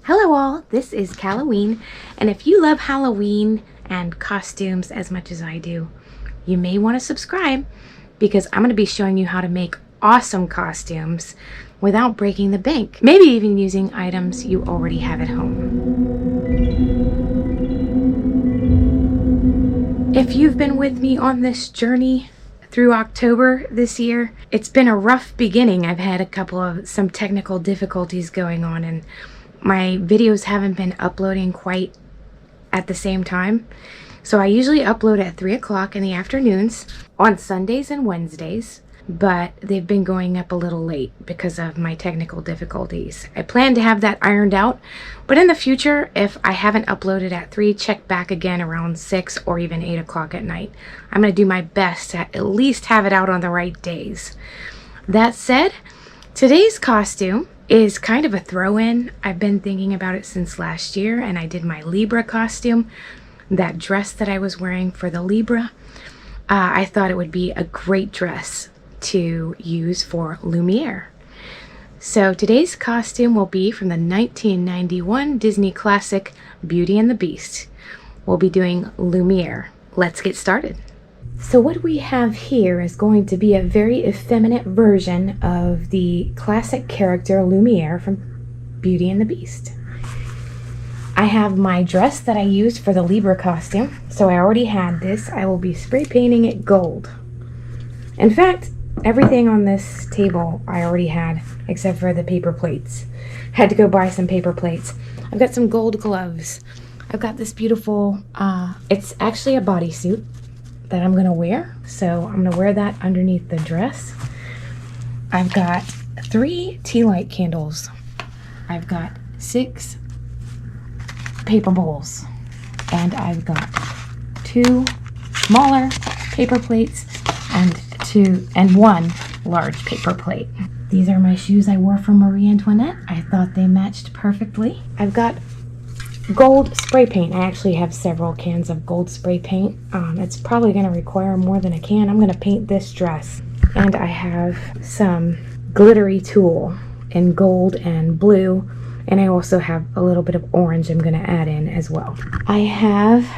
Hello all, this is Halloween, and if you love Halloween and costumes as much as I do, you may want to subscribe because I'm going to be showing you how to make awesome costumes without breaking the bank, maybe even using items you already have at home. If you've been with me on this journey through October this year, it's been a rough beginning. I've had some technical difficulties going on, and my videos haven't been uploading quite at the same time. So I usually upload at 3 o'clock in the afternoons on Sundays and Wednesdays, but they've been going up a little late because of my technical difficulties. I plan to have that ironed out, but in the future, if I haven't uploaded at 3, check back again around 6 or even 8 o'clock at night. I'm going to do my best to at least have it out on the right days. That said, today's costume is kind of a throw-in. I've been thinking about it since last year, and I did my Libra costume, that dress that I was wearing for the Libra. I thought it would be a great dress to use for Lumiere. So today's costume will be from the 1991 Disney classic Beauty and the Beast. We'll be doing Lumiere. Let's get started. So what we have here is going to be a very effeminate version of the classic character Lumiere from Beauty and the Beast. I have my dress that I used for the Libra costume, so I already had this. I will be spray painting it gold. In fact, everything on this table I already had, except for the paper plates. Had to go buy some paper plates. I've got some gold gloves. I've got this beautiful, it's actually a bodysuit that I'm gonna wear, so I'm gonna wear that underneath the dress. I've got 3 tea light candles. I've got 6 paper bowls, and I've got 2 smaller paper plates and 1 large paper plate. These are my shoes I wore for Marie Antoinette. I thought they matched perfectly. I've got gold spray paint. I actually have several cans of gold spray paint. It's probably going to require more than a can. I'm going to paint this dress. And I have some glittery tulle in gold and blue. And I also have a little bit of orange I'm going to add in as well. I have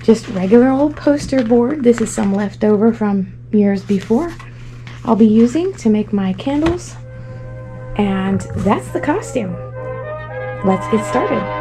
just regular old poster board. This is some leftover from years before. I'll be using to make my candles. And that's the costume. Let's get started.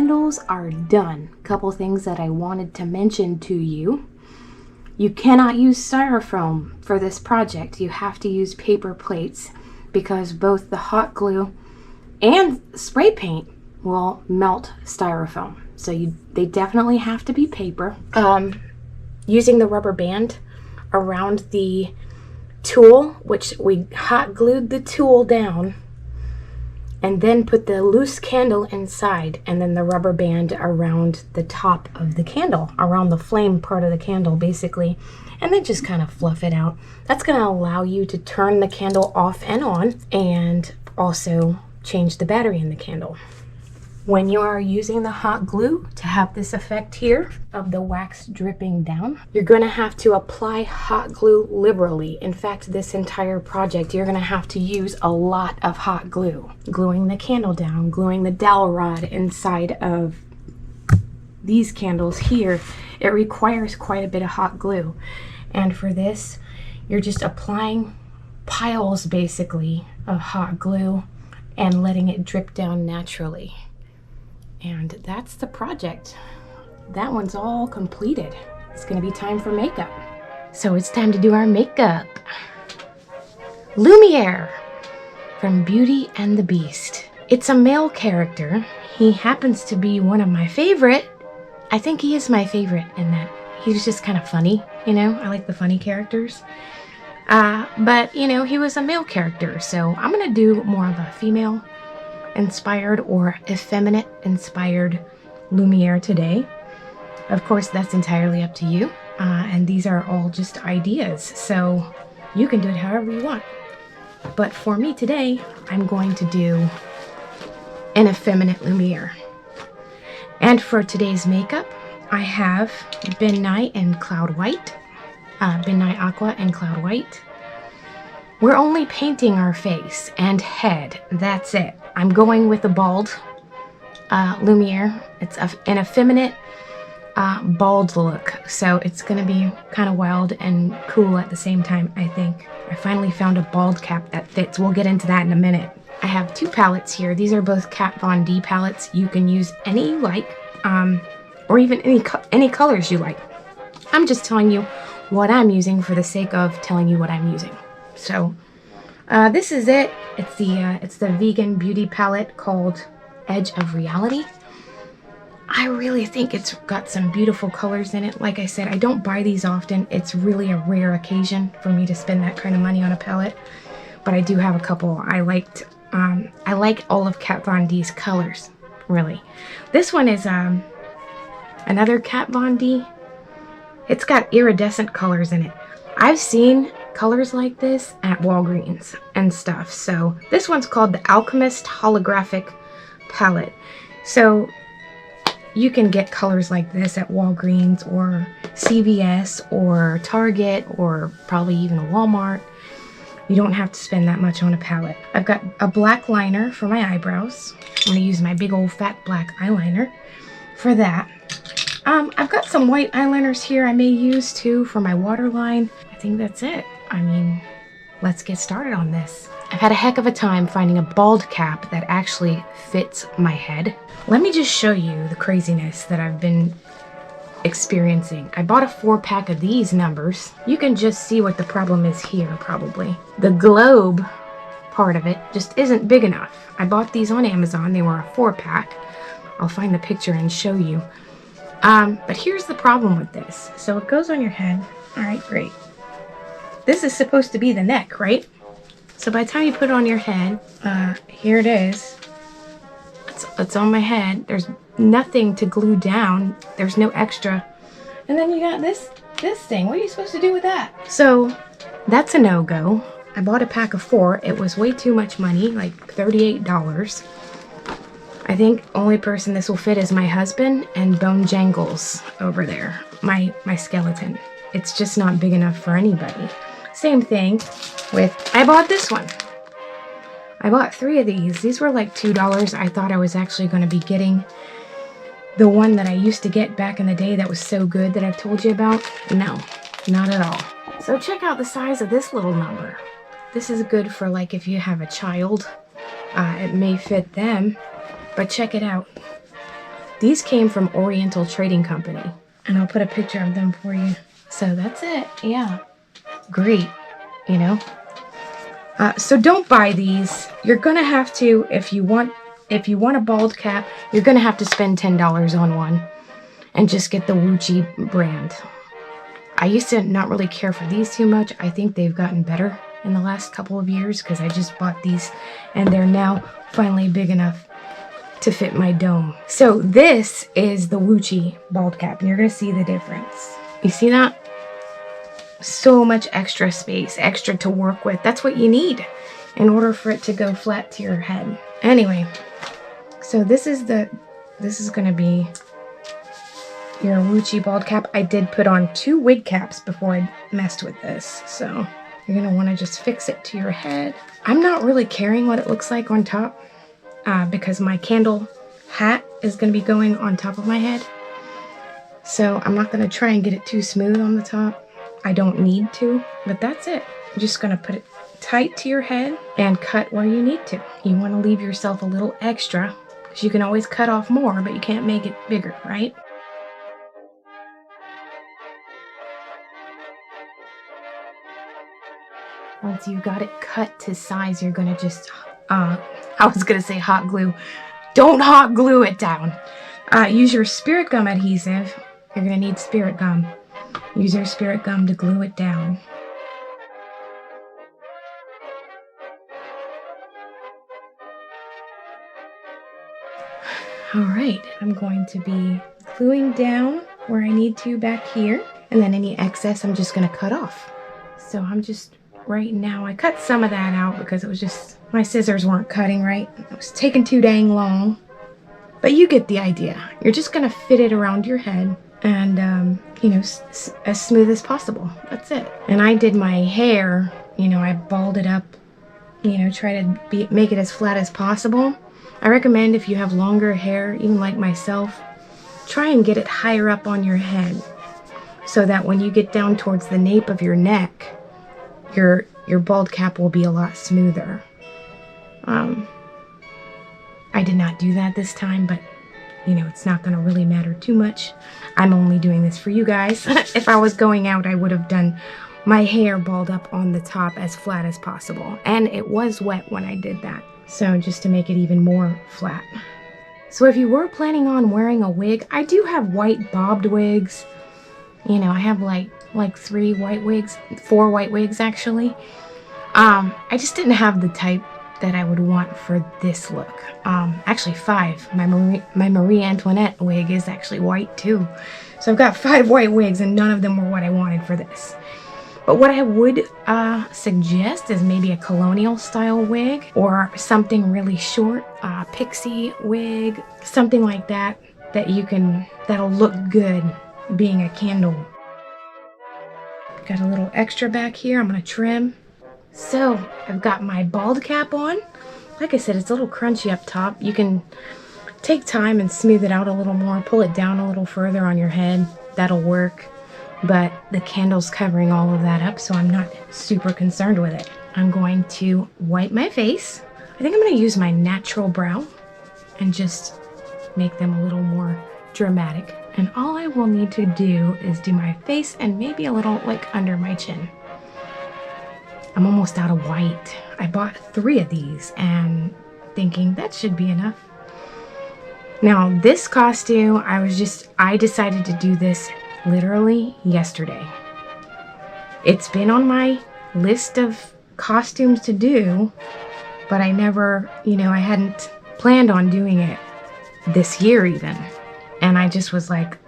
candles are done. Couple things that I wanted to mention to you. You cannot use styrofoam for this project. You have to use paper plates because both the hot glue and spray paint will melt styrofoam. So they definitely have to be paper. Using the rubber band around the tool, which we hot glued the tool down, and then put the loose candle inside, and then the rubber band around the top of the candle, around the flame part of the candle basically, and then just kind of fluff it out. That's going to allow you to turn the candle off and on, and also change the battery in the candle. When you are using the hot glue to have this effect here of the wax dripping down, you're going to have to apply hot glue liberally. In fact, this entire project, you're going to have to use a lot of hot glue. Gluing the candle down, gluing the dowel rod inside of these candles here, it requires quite a bit of hot glue. And for this, you're just applying piles basically of hot glue and letting it drip down naturally. And that's the project. That one's all completed. It's gonna be time for makeup. So it's time to do our makeup. Lumiere from Beauty and the Beast. It's a male character. He happens to be one of my favorite. I think he is my favorite in that he's just kind of funny, you know? I like the funny characters. But, you know, he was a male character, so I'm gonna do more of a female inspired or effeminate inspired Lumiere today. Of course, that's entirely up to you, and these are all just ideas, so you can do it however you want. But for me today, I'm going to do an effeminate Lumiere. And for today's makeup, I have Ben Nye and Cloud White, Ben Nye Aqua and Cloud White. We're only painting our face and head. That's it. I'm going with a bald Lumiere. It's an effeminate bald look. So it's going to be kind of wild and cool at the same time, I think. I finally found a bald cap that fits. We'll get into that in a minute. I have two palettes here. These are both Kat Von D palettes. You can use any you like, or even any colors you like. I'm just telling you what I'm using for the sake of telling you what I'm using. So this is it. It's the vegan beauty palette called Edge of Reality. I really think it's got some beautiful colors in it. Like I said, I don't buy these often. It's really a rare occasion for me to spend that kind of money on a palette, but I do have a couple I liked. I like all of Kat Von D's colors, really. This one is another Kat Von D. It's got iridescent colors in it. I've seen colors like this at Walgreens and stuff. So this one's called the Alchemist Holographic Palette. So you can get colors like this at Walgreens or CVS or Target or probably even Walmart. You don't have to spend that much on a palette. I've got a black liner for my eyebrows. I'm going to use my big old fat black eyeliner for that. I've got some white eyeliners here I may use too for my waterline. I think that's it. I mean, let's get started on this. I've had a heck of a time finding a bald cap that actually fits my head. Let me just show you the craziness that I've been experiencing. I bought a 4-pack of these numbers. You can just see what the problem is here, probably. The globe part of it just isn't big enough. I bought these on Amazon. They were a 4-pack. I'll find the picture and show you. But here's the problem with this. So it goes on your head. All right, great. This is supposed to be the neck, right? So by the time you put it on your head, here it is. It's on my head. There's nothing to glue down. There's no extra. And then you got this thing. What are you supposed to do with that? So that's a no-go. I bought a pack of 4. It was way too much money, like $38. I think only person this will fit is my husband and Bone Jangles over there, my skeleton. It's just not big enough for anybody. Same thing with, I bought this one. I bought 3 of these. These were like $2. I thought I was actually going to be getting the one that I used to get back in the day that was so good that I've told you about. No, not at all. So check out the size of this little number. This is good for like if you have a child. It may fit them. But check it out. These came from Oriental Trading Company, and I'll put a picture of them for you. So that's it. Yeah, great, you know. So don't buy these. You're gonna have to, if you want a bald cap, you're gonna have to spend $10 on one, and just get the Wuchi brand. I used to not really care for these too much. I think they've gotten better in the last couple of years because I just bought these, and they're now finally big enough to fit my dome. So this is the Wuchi bald cap, and you're gonna see the difference. You see that? So much extra space, extra to work with. That's what you need in order for it to go flat to your head. Anyway, so this is gonna be your Wuchi bald cap. I did put on 2 wig caps before I messed with this, so you're gonna wanna just fix it to your head. I'm not really caring what it looks like on top because my candle hat is gonna be going on top of my head. So I'm not gonna try and get it too smooth on the top. I don't need to, but that's it. I'm just gonna put it tight to your head and cut where you need to. You wanna leave yourself a little extra because you can always cut off more, but you can't make it bigger, right? Once you've got it cut to size, you're gonna just, I was gonna say hot glue. Don't hot glue it down. Use your spirit gum adhesive. You're gonna need spirit gum. Use your spirit gum to glue it down. All right, I'm going to be gluing down where I need to back here, and then any excess I'm just gonna cut off. So I'm just, right now, I cut some of that out because it was just, my scissors weren't cutting right. It was taking too dang long. But you get the idea. You're just gonna fit it around your head and, you know, as smooth as possible. That's it. And I did my hair, you know, I balled it up, you know, try to make it as flat as possible. I recommend if you have longer hair, even like myself, try and get it higher up on your head so that when you get down towards the nape of your neck, your bald cap will be a lot smoother. I did not do that this time, but you know, it's not going to really matter too much. I'm only doing this for you guys. If I was going out, I would have done my hair balled up on the top as flat as possible. And it was wet when I did that. So just to make it even more flat. So if you were planning on wearing a wig, I do have white bobbed wigs. You know, I have like 3 white wigs, 4 white wigs actually. I just didn't have the type that I would want for this look. Actually 5. My Marie Antoinette wig is actually white too. So I've got 5 white wigs and none of them were what I wanted for this. But what I would suggest is maybe a colonial style wig or something really short, pixie wig, something like that, that'll look good being a candle. Got a little extra back here, I'm gonna trim. So I've got my bald cap on. Like I said, it's a little crunchy up top. You can take time and smooth it out a little more, pull it down a little further on your head. That'll work. But the candle's covering all of that up, so I'm not super concerned with it. I'm going to wipe my face. I think I'm going to use my natural brow and just make them a little more dramatic. And all I will need to do is do my face and maybe a little like under my chin. I'm almost out of white. I bought 3 of these and thinking that should be enough. Now this costume, I decided to do this literally yesterday. It's been on my list of costumes to do, but I never, you know, I hadn't planned on doing it this year even. And I just was like,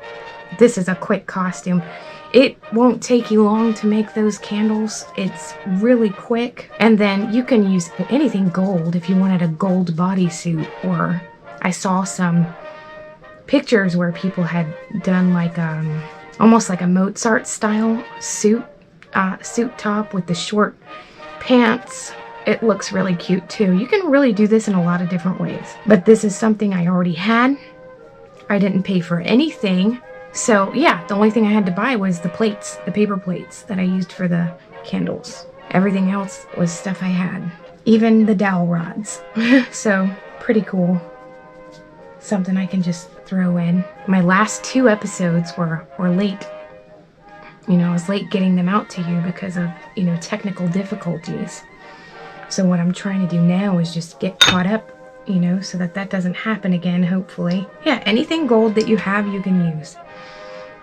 this is a quick costume. It won't take you long to make those candles. It's really quick. And then you can use anything gold if you wanted a gold bodysuit, or I saw some pictures where people had done like almost like a Mozart style suit top with the short pants. It looks really cute too. You can really do this in a lot of different ways. But this is something I already had. I didn't pay for anything. So yeah, the only thing I had to buy was the plates, the paper plates that I used for the candles. Everything else was stuff I had. Even the dowel rods. So pretty cool. something I can just throw in. My last 2 episodes were late. You know, I was late getting them out to you because of, you know, technical difficulties. So what I'm trying to do now is just get caught up, you know, so that that doesn't happen again, hopefully. Yeah, anything gold that you have, you can use.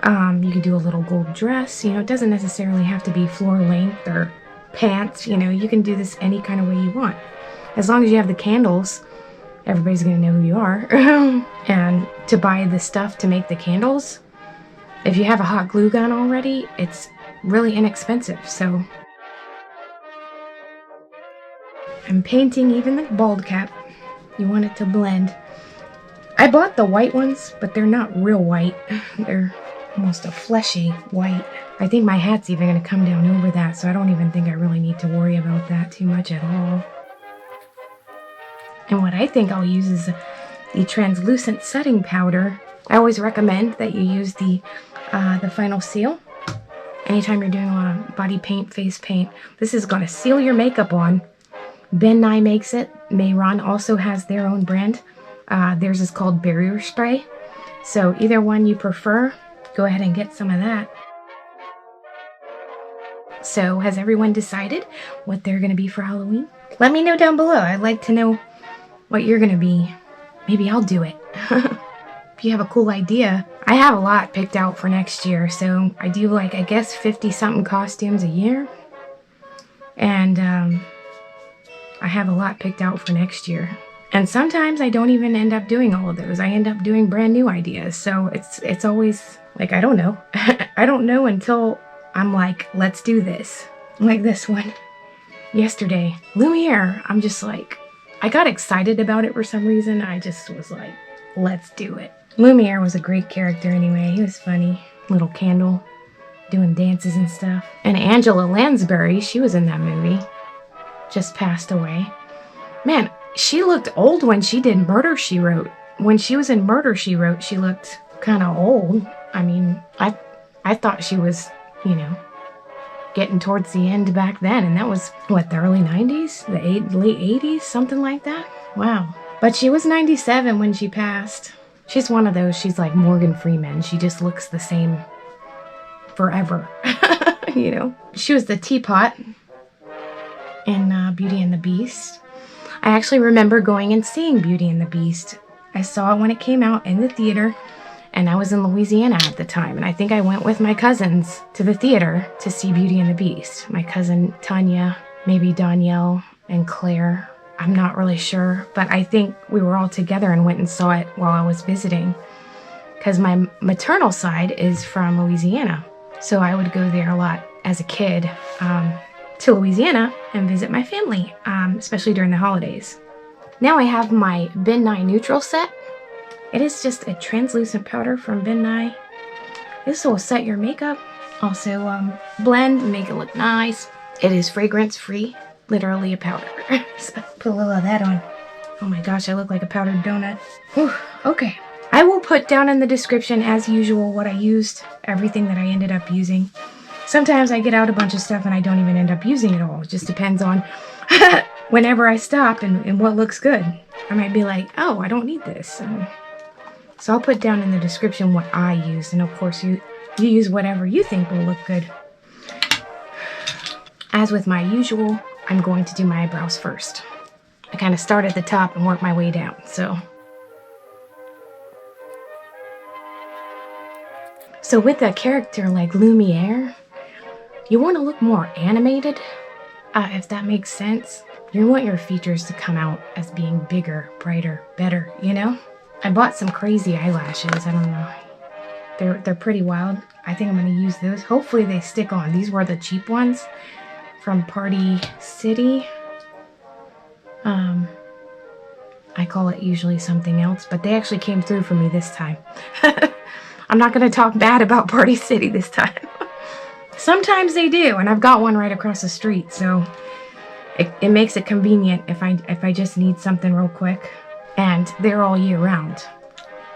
You can do a little gold dress, you know, it doesn't necessarily have to be floor length or pants, you know, you can do this any kind of way you want. As long as you have the candles, everybody's gonna know who you are. And to buy the stuff to make the candles, if you have a hot glue gun already, it's really inexpensive, so. I'm painting even the bald cap. You want it to blend. I bought the white ones, but they're not real white. They're almost a fleshy white. I think my hat's even gonna come down over that, so I don't even think I really need to worry about that too much at all. And what I think I'll use is the translucent setting powder. I always recommend that you use the final seal anytime you're doing a lot of body paint, face paint. This is gonna seal your makeup on. Ben Nye makes it. Mayron also has their own brand. Theirs is called Barrier Spray. So either one you prefer, go ahead and get some of that. So has everyone decided what they're gonna be for Halloween? Let me know down below. I'd like to know what you're gonna be. Maybe I'll do it. If you have a cool idea. I have a lot picked out for next year, so I do like, I guess, 50 something costumes a year. And I have a lot picked out for next year. And sometimes I don't even end up doing all of those. I end up doing brand new ideas. So it's always like, I don't know. I don't know until I'm like, let's do this. Like this one yesterday, Lumiere. I'm just like, I got excited about it for some reason. I just was like, let's do it. Lumiere was a great character anyway. He was funny. Little candle, doing dances and stuff. And Angela Lansbury, she was in that movie. Just passed away. Man, she looked old when she did Murder, She Wrote. When she was in Murder, She Wrote, she looked kind of old. I mean, I thought she was, you know, getting towards the end back then. And that was, what, the early 90s? The late 80s? Something like that? Wow. But she was 97 when she passed. She's one of those, she's like Morgan Freeman. She just looks the same forever. You know? She was the teapot in Beauty and the Beast. I actually remember going and seeing Beauty and the Beast. I saw it when it came out in the theater, and I was in Louisiana at the time, and I think I went with my cousins to the theater to see Beauty and the Beast. My cousin Tanya, maybe Danielle, and Claire. I'm not really sure, but I think we were all together and went and saw it while I was visiting, because my maternal side is from Louisiana, so I would go there a lot as a kid. To Louisiana and visit my family, especially during the holidays. Now I have my Ben Nye neutral set. It is just a translucent powder from Ben Nye. This will set your makeup, also blend and make it look nice. It is fragrance free, literally a powder. So put a little of that on. Oh my gosh, I look like a powdered donut. Whew, okay. I will put down in the description as usual what I used, everything that I ended up using. Sometimes I get out a bunch of stuff and I don't even end up using it all. It just depends on whenever I stop and what looks good. I might be like, oh, I don't need this. So I'll put down in the description what I use. And of course, you use whatever you think will look good. As with my usual, I'm going to do my eyebrows first. I kind of start at the top and work my way down. So with a character like Lumiere, you want to look more animated, if that makes sense. You want your features to come out as being bigger, brighter, better, you know? I bought some crazy eyelashes, I don't know. They're pretty wild. I think I'm going to use those. Hopefully they stick on. These were the cheap ones from Party City. I call it usually something else, but they actually came through for me this time. I'm not going to talk bad about Party City this time. Sometimes they do, and I've got one right across the street, so it makes it convenient if I just need something real quick. And they're all year round.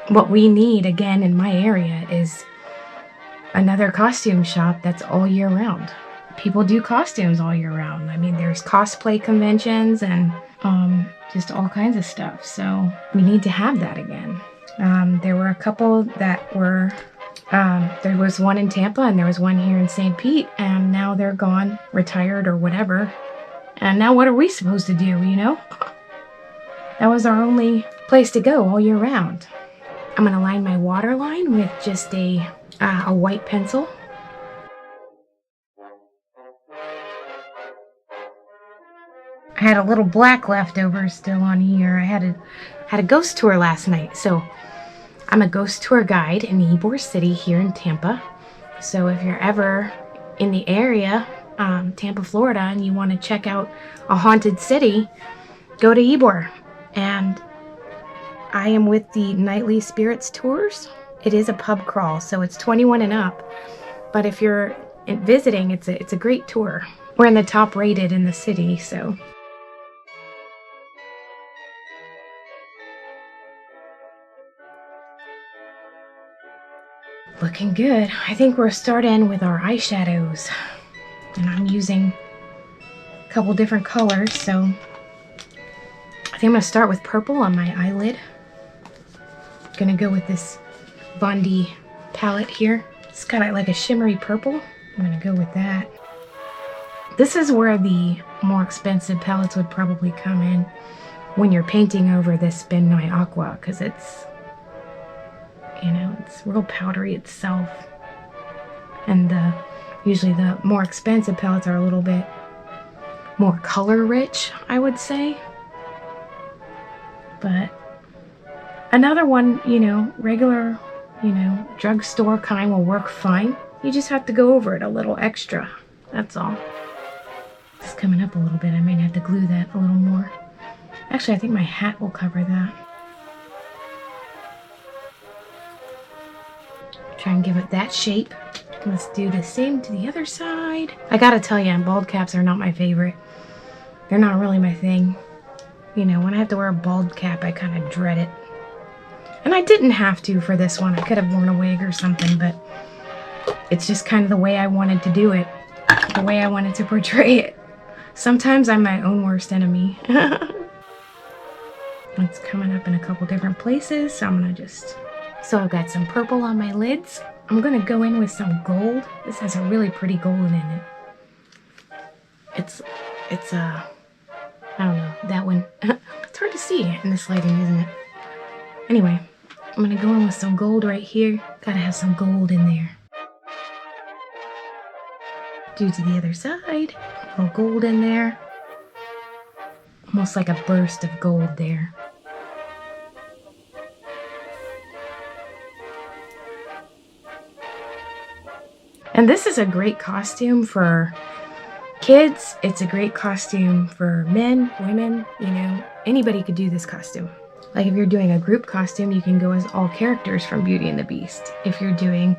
What we need, again, in my area is another costume shop that's all year round. people do costumes all year round. I mean, there's cosplay conventions and just all kinds of stuff. So we need to have that again. There were a couple that were, there was one in Tampa and there was one here in St. Pete, and now they're gone, retired or whatever. And now what are we supposed to do, you know? That was our only place to go all year round. I'm gonna line my waterline with just a white pencil. I had a little black left over still on here. I had a ghost tour last night, so I'm a ghost tour guide in Ybor City here in Tampa. So if you're ever in the area, Tampa, Florida, and you want to check out a haunted city, go to Ybor. And I am with the Nightly Spirits Tours. It is a pub crawl, so it's 21 and up. But if you're visiting, it's a great tour. We're in the top rated in the city, so. Looking good. I think we're starting with our eyeshadows. And I'm using a couple different colors, so I think I'm going to start with purple on my eyelid. Gonna go with this Bondi palette here. It's kind of like a shimmery purple. I'm gonna go with that. This is where the more expensive palettes would probably come in when you're painting over this Ben Nye Aqua, because it's, you know, it's real powdery itself. And usually the more expensive palettes are a little bit more color rich, I would say. But another one, you know, regular, you know, drugstore kind will work fine. You just have to go over it a little extra. That's all. It's coming up a little bit. I might have to glue that a little more. Actually, I think my hat will cover that. Try and give it that shape. Let's do the same to the other side. I gotta tell you, bald caps are not my favorite. They're not really my thing. You know, when I have to wear a bald cap, I kind of dread it. And I didn't have to for this one. I could have worn a wig or something, but it's just kind of the way I wanted to do it. The way I wanted to portray it. Sometimes I'm my own worst enemy. It's coming up in a couple different places, so I'm gonna just... So I've got some purple on my lids. I'm gonna go in with some gold. This has a really pretty gold in it. It's I don't know, that one. It's hard to see in this lighting, isn't it? Anyway, I'm gonna go in with some gold right here. Gotta have some gold in there. Do to the other side. A little gold in there. Almost like a burst of gold there. And this is a great costume for kids. It's a great costume for men, women, you know, anybody could do this costume. Like if you're doing a group costume, you can go as all characters from Beauty and the Beast. If you're doing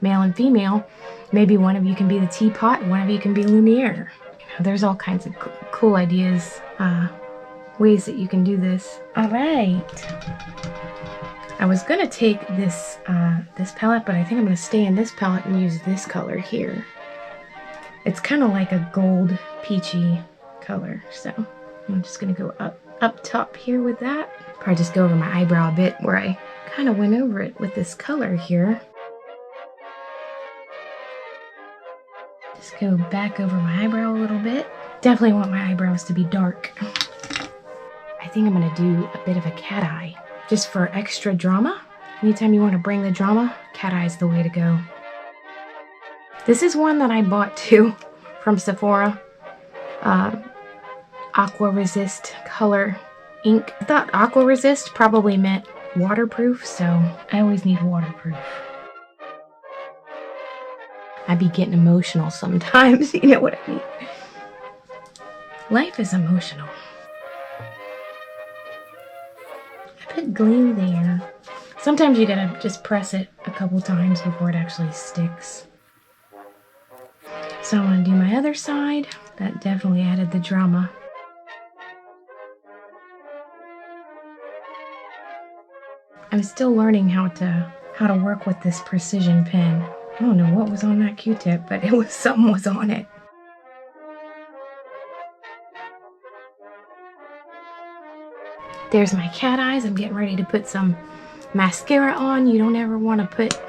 male and female, maybe one of you can be the teapot, one of you can be Lumiere. You know, there's all kinds of cool ideas, ways that you can do this. All right. I was gonna take this this palette, but I think I'm gonna stay in this palette and use this color here. It's kind of like a gold peachy color, so I'm just gonna go up top here with that. Probably just go over my eyebrow a bit where I kind of went over it with this color here. Just go back over my eyebrow a little bit. Definitely want my eyebrows to be dark. I think I'm gonna do a bit of a cat eye, just for extra drama. Anytime you want to bring the drama, cat eye's the way to go. This is one that I bought too from Sephora. Aqua Resist color ink. I thought Aqua Resist probably meant waterproof, so I always need waterproof. I'd be getting emotional sometimes, you know what I mean? Life is emotional. I put glue there. Sometimes you gotta just press it a couple times before it actually sticks. So I'm gonna do my other side. That definitely added the drama. I'm still learning how to work with this precision pen. I don't know what was on that Q-tip, but something was on it. There's my cat eyes. I'm getting ready to put some mascara on. You don't ever want to put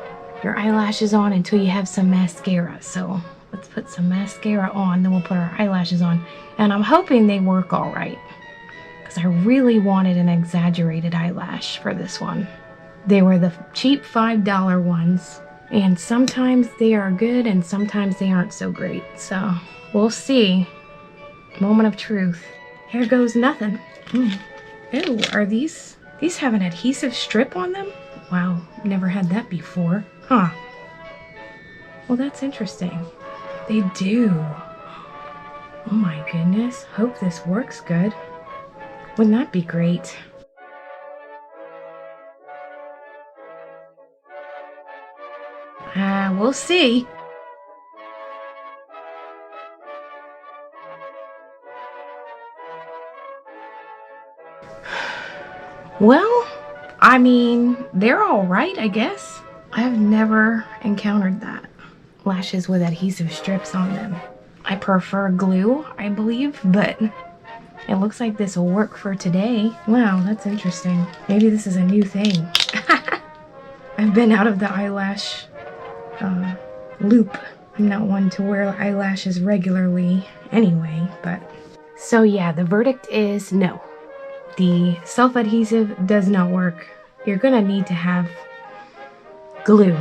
your eyelashes on until you have some mascara. So let's put some mascara on, then we'll put our eyelashes on. And I'm hoping they work all right, because I really wanted an exaggerated eyelash for this one. They were the cheap $5 ones, and sometimes they are good and sometimes they aren't so great. So we'll see. Moment of truth. Here goes nothing. Ew, are these have an adhesive strip on them? Wow, never had that before. Huh. Well, that's interesting. They do. Oh my goodness. Hope this works good. Wouldn't that be great? We'll see. Well, I mean, they're all right, I guess. I've never encountered that. Lashes with adhesive strips on them. I prefer glue, I believe, but it looks like this will work for today. Wow, that's interesting. Maybe this is a new thing. I've been out of the eyelash loop. I'm not one to wear eyelashes regularly anyway, but... So yeah, the verdict is no. The self-adhesive does not work. You're gonna need to have glue,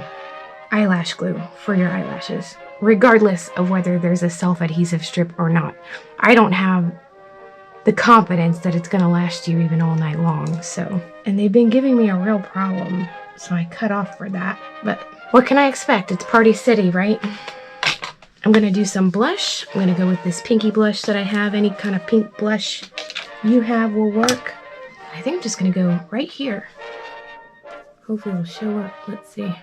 eyelash glue for your eyelashes, regardless of whether there's a self-adhesive strip or not. I don't have the confidence that it's gonna last you even all night long, so. And they've been giving me a real problem, so I cut off for that. But what can I expect? It's Party City, right? I'm gonna do some blush. I'm gonna go with this pinky blush that I have. Any kind of pink blush you have will work. I think I'm just gonna go right here. Hopefully it'll show up. Let's see.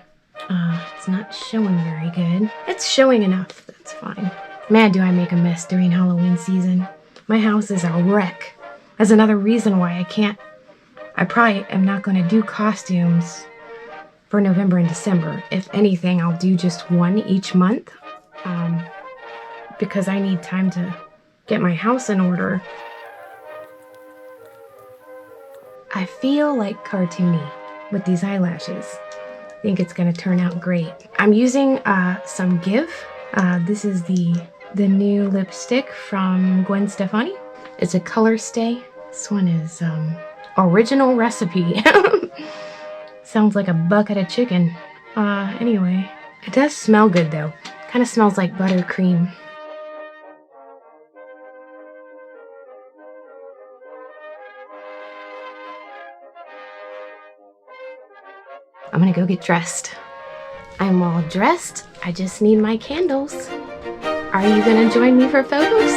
It's not showing very good. It's showing enough. That's fine. Man, do I make a mess during Halloween season. My house is a wreck. That's another reason why I probably am not going to do costumes for November and December. If anything, I'll do just one each month, because I need time to get my house in order. I feel like cartoony with these eyelashes. I think it's going to turn out great. I'm using some Give. This is the new lipstick from Gwen Stefani. It's a color stay. This one is original recipe. Sounds like a bucket of chicken. Anyway, it does smell good though. Kind of smells like buttercream. I'm gonna go get dressed. I'm all dressed. I just need my candles. Are you gonna join me for photos?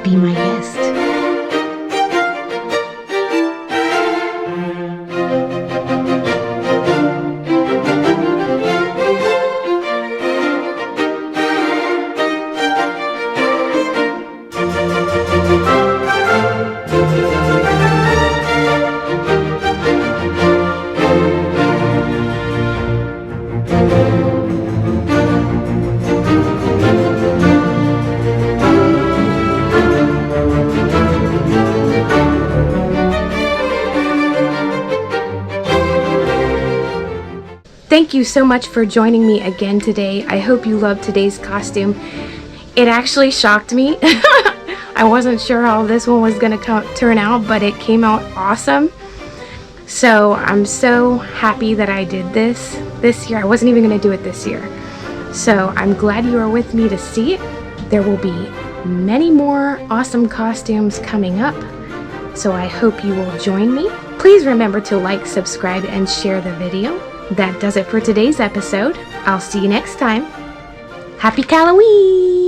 Be my guest. Thank you so much for joining me again today. I hope you loved today's costume. It actually shocked me. I wasn't sure how this one was going to turn out, but it came out awesome. So I'm so happy that I did this year. I wasn't even going to do it this year. So I'm glad you are with me to see it. There will be many more awesome costumes coming up. So I hope you will join me. Please remember to like, subscribe, and share the video. That does it for today's episode. I'll see you next time. Happy Halloween!